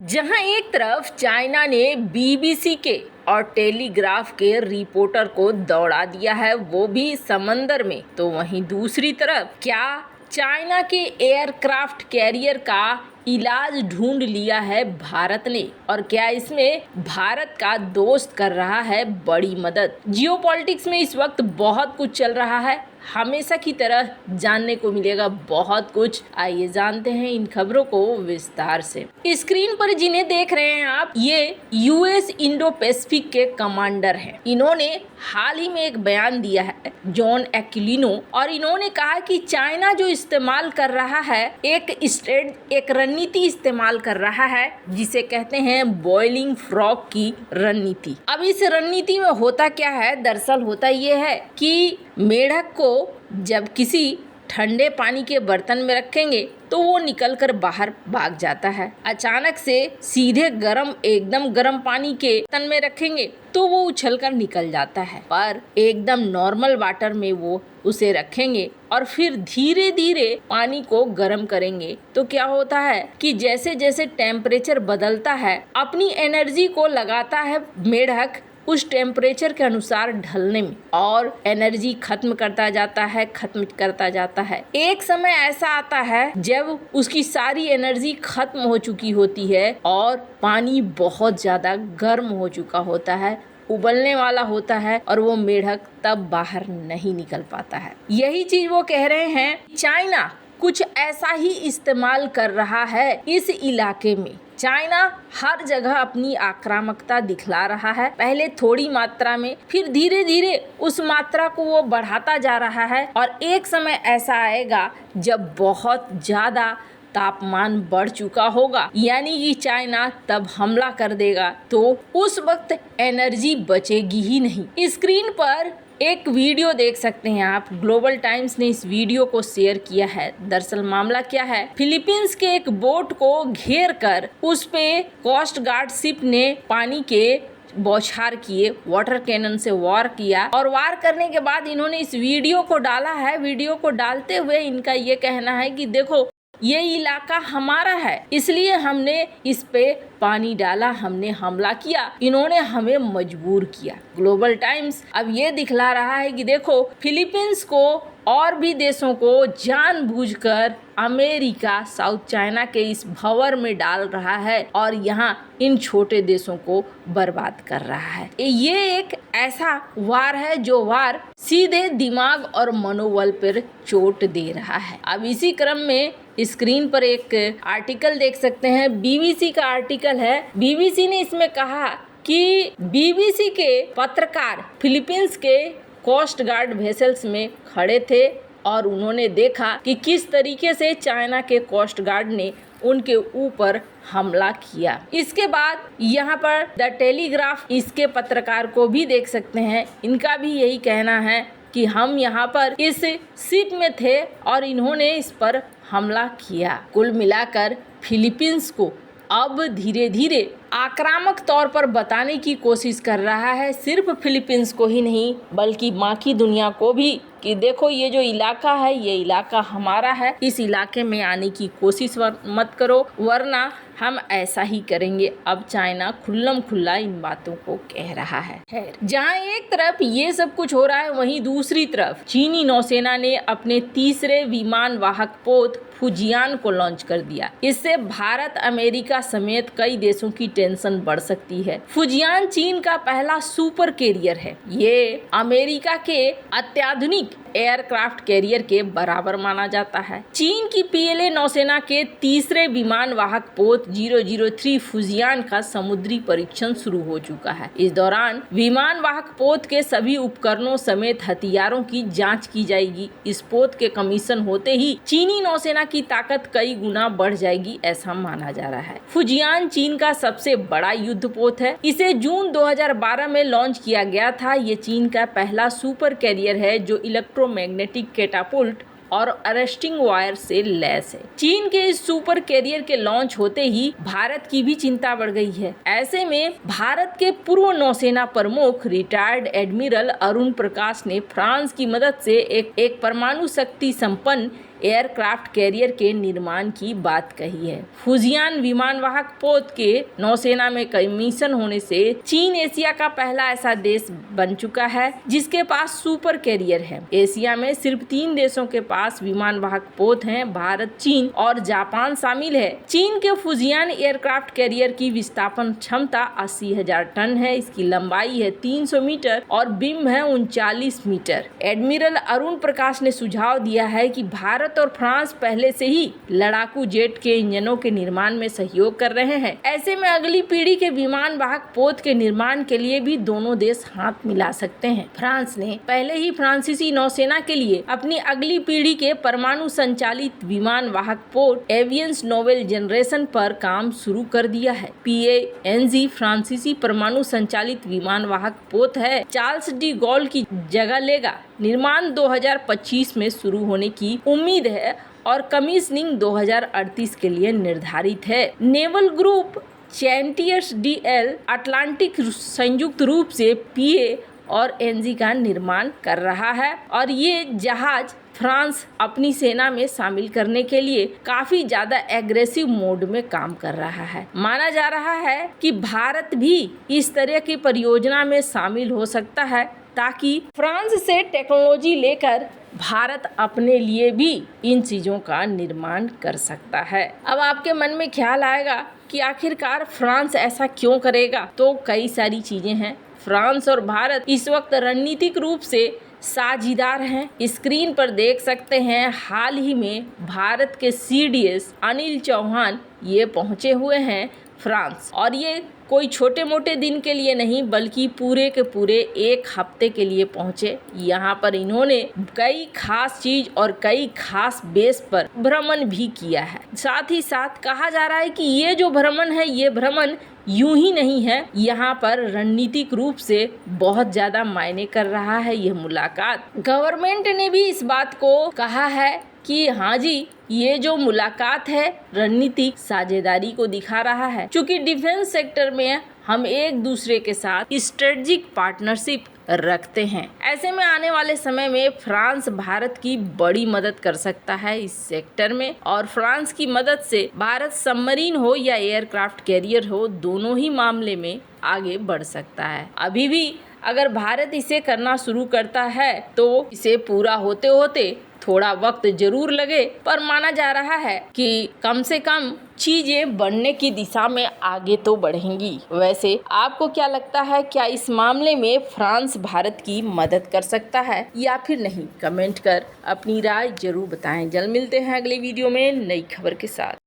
जहां एक तरफ चाइना ने बीबीसी के और टेलीग्राफ के रिपोर्टर को दौड़ा दिया है, वो भी समंदर में, तो वहीं दूसरी तरफ क्या चाइना के एयरक्राफ्ट कैरियर का इलाज ढूंढ लिया है भारत ने, और क्या इसमें भारत का दोस्त कर रहा है बड़ी मदद। जियोपॉलिटिक्स में इस वक्त बहुत कुछ चल रहा है, हमेशा की तरह जानने को मिलेगा बहुत कुछ। आइए जानते हैं इन खबरों को विस्तार से। स्क्रीन पर जिन्हें देख रहे हैं आप, ये यूएस इंडो पैसिफिक के कमांडर हैं। इन्होंने हाल ही में एक बयान दिया है, जॉन एक्विलिनो, और इन्होंने कहा कि चाइना जो इस्तेमाल कर रहा है एक रणनीति इस्तेमाल कर रहा है जिसे कहते हैं बॉइलिंग फ्रॉग की रणनीति। अब इस रणनीति में होता क्या है, दरअसल होता ये है कि मेढक को जब किसी ठंडे पानी के बर्तन में रखेंगे तो वो निकलकर बाहर भाग जाता है। अचानक से सीधे एकदम गर्म पानी के बर्तन में रखेंगे तो वो उछलकर निकल जाता है, पर एकदम नॉर्मल वाटर में वो उसे रखेंगे और फिर धीरे धीरे पानी को गर्म करेंगे तो क्या होता है कि जैसे जैसे टेम्परेचर बदलता है, अपनी एनर्जी को लगाता है मेढक उस टेम्परेचर के अनुसार ढलने में, और एनर्जी खत्म करता जाता है। एक समय ऐसा आता है जब उसकी सारी एनर्जी खत्म हो चुकी होती है और पानी बहुत ज्यादा गर्म हो चुका होता है, उबलने वाला होता है, और वो मेढक तब बाहर नहीं निकल पाता है। यही चीज वो कह रहे हैं, चाइना कुछ ऐसा ही इस्तेमाल कर रहा है इस इलाके में। चाइना हर जगह अपनी आक्रामकता दिखला रहा है, पहले थोड़ी मात्रा में, फिर धीरे धीरे उस मात्रा को वो बढ़ाता जा रहा है, और एक समय ऐसा आएगा जब बहुत ज्यादा तापमान बढ़ चुका होगा, यानी कि चाइना तब हमला कर देगा, तो उस वक्त एनर्जी बचेगी ही नहीं। स्क्रीन पर एक वीडियो देख सकते हैं आप, ग्लोबल टाइम्स ने इस वीडियो को शेयर किया है। दरअसल मामला क्या है, फिलीपींस के एक बोट को घेर कर उस पे कोस्ट गार्ड शिप ने पानी के बौछार किए, वाटर कैनन से वार किया, और वार करने के बाद इन्होंने इस वीडियो को डाला है। वीडियो को डालते हुए इनका ये कहना है कि देखो, ये इलाका हमारा है, इसलिए हमने इस पे पानी डाला, हमने हमला किया, इन्होंने हमें मजबूर किया। ग्लोबल टाइम्स अब ये दिखला रहा है कि देखो, फिलीपींस को और भी देशों को जानबूझकर अमेरिका साउथ चाइना के इस भंवर में डाल रहा है और यहाँ इन छोटे देशों को बर्बाद कर रहा है। ये एक ऐसा वार है जो वार सीधे दिमाग और मनोबल पर चोट दे रहा है। अब इसी क्रम में स्क्रीन पर एक आर्टिकल देख सकते हैं, बीबीसी का आर्टिकल है। बीबीसी ने इसमें कहा कि बीबीसी के पत्रकार फिलीपींस के कोस्ट गार्ड वेसल्स में खड़े थे और उन्होंने देखा कि किस तरीके से चाइना के कोस्ट गार्ड ने उनके ऊपर हमला किया। इसके बाद यहाँ पर द टेलीग्राफ, इसके पत्रकार को भी देख सकते हैं, इनका भी यही कहना है कि हम यहाँ पर इस शिप में थे और इन्होंने इस पर हमला किया। कुल मिलाकर फिलीपींस को अब धीरे धीरे आक्रामक तौर पर बताने की कोशिश कर रहा है, सिर्फ फिलीपींस को ही नहीं बल्कि बाकी दुनिया को भी, कि देखो ये जो इलाका है ये इलाका हमारा है, इस इलाके में आने की कोशिश मत करो वरना हम ऐसा ही करेंगे। अब चाइना खुल्लम खुल्ला इन बातों को कह रहा है। जहां एक तरफ ये सब कुछ हो रहा है, वहीं दूसरी तरफ चीनी नौसेना ने अपने तीसरे विमान वाहक पोत फुजियान को लॉन्च कर दिया। इससे भारत, अमेरिका समेत कई देशों की टेंशन बढ़ सकती है। फुजियान चीन का पहला सुपर कैरियर है। ये अमेरिका के अत्याधुनिक एयरक्राफ्ट कैरियर के बराबर माना जाता है। चीन की पीएलए नौसेना के तीसरे विमान वाहक पोत 003 फुजियान का समुद्री परीक्षण शुरू हो चुका है। इस दौरान विमान वाहक पोत के सभी उपकरणों समेत हथियारों की जांच की जाएगी। इस पोत के कमीशन होते ही चीनी नौसेना की ताकत कई गुना बढ़ जाएगी, ऐसा माना जा रहा है। फुजियान चीन का सबसे बड़ा युद्ध पोत है। इसे जून 2012 में लॉन्च किया गया था। ये चीन का पहला सुपर कैरियर है जो इलेक्ट्रोमैग्नेटिक कैटापुल्ट और अरेस्टिंग वायर से लैस है। चीन के इस सुपर कैरियर के लॉन्च होते ही भारत की भी चिंता बढ़ गई है। ऐसे में भारत के पूर्व नौसेना प्रमुख रिटायर्ड एडमिरल अरुण प्रकाश ने फ्रांस की मदद से एक परमाणु शक्ति संपन्न एयरक्राफ्ट कैरियर के निर्माण की बात कही है। फुजियान विमानवाहक पोत के नौसेना में कमीशन होने से चीन एशिया का पहला ऐसा देश बन चुका है जिसके पास सुपर कैरियर है। एशिया में सिर्फ 3 देशों के पास विमानवाहक पोत हैं, भारत, चीन और जापान शामिल है। चीन के फुजियान एयरक्राफ्ट कैरियर की विस्थापन क्षमता 80,000 टन है। इसकी लंबाई है 300 मीटर और बिम्ब है 39 मीटर। एडमिरल अरुण प्रकाश ने सुझाव दिया है कि भारत और फ्रांस पहले से ही लड़ाकू जेट के इंजनों के निर्माण में सहयोग कर रहे हैं। ऐसे में अगली पीढ़ी के विमान वाहक पोत के निर्माण के लिए भी दोनों देश हाथ मिला सकते हैं। फ्रांस ने पहले ही फ्रांसीसी नौसेना के लिए अपनी अगली पीढ़ी के परमाणु संचालित विमान वाहक पोत एवियंस नोवेल जनरेशन पर काम शुरू कर दिया है। PANG फ्रांसीसी परमाणु संचालित विमान वाहक पोत है, चार्ल्स डी गॉल की जगह लेगा। निर्माण 2025 में शुरू होने की उम्मीद है और कमीशनिंग 2038 के लिए निर्धारित है। नेवल ग्रुप चैंटियर्स DL अटलांटिक संयुक्त रूप से PA और NG का निर्माण कर रहा है और ये जहाज फ्रांस अपनी सेना में शामिल करने के लिए काफी ज्यादा एग्रेसिव मोड में काम कर रहा है। माना जा रहा है कि भारत भी इस तरह की परियोजना में शामिल हो सकता है ताकि फ्रांस से टेक्नोलॉजी लेकर भारत अपने लिए भी इन चीज़ों का निर्माण कर सकता है। अब आपके मन में ख्याल आएगा कि आखिरकार फ्रांस ऐसा क्यों करेगा, तो कई सारी चीज़ें हैं। फ्रांस और भारत इस वक्त रणनीतिक रूप से साझीदार हैं। स्क्रीन पर देख सकते हैं हाल ही में भारत के CDS अनिल चौहान ये पहुंचे हुए हैं फ्रांस, और ये कोई छोटे मोटे दिन के लिए नहीं बल्कि पूरे के पूरे 1 हफ्ते के लिए पहुंचे। यहाँ पर इन्होंने कई खास चीज और कई खास बेस पर भ्रमण भी किया है। साथ ही साथ कहा जा रहा है कि ये जो भ्रमण है ये भ्रमण यूं ही नहीं है, यहाँ पर रणनीतिक रूप से बहुत ज्यादा मायने कर रहा है यह मुलाकात। गवर्नमेंट ने भी इस बात को कहा है कि हाँ जी, ये जो मुलाकात है रणनीतिक साझेदारी को दिखा रहा है, क्योंकि डिफेंस सेक्टर में हम एक दूसरे के साथ स्ट्रेटेजिक पार्टनरशिप रखते हैं। ऐसे में आने वाले समय में फ्रांस भारत की बड़ी मदद कर सकता है इस सेक्टर में, और फ्रांस की मदद से भारत सबमरीन हो या एयरक्राफ्ट कैरियर हो, दोनों ही मामले में आगे बढ़ सकता है। अभी भी अगर भारत इसे करना शुरू करता है तो इसे पूरा होते होते थोड़ा वक्त जरूर लगे, पर माना जा रहा है कि कम से कम चीजें बढ़ने की दिशा में आगे तो बढ़ेंगी। वैसे आपको क्या लगता है, क्या इस मामले में फ्रांस भारत की मदद कर सकता है या फिर नहीं? कमेंट कर अपनी राय जरूर बताएं। जल्द मिलते हैं अगले वीडियो में नई खबर के साथ।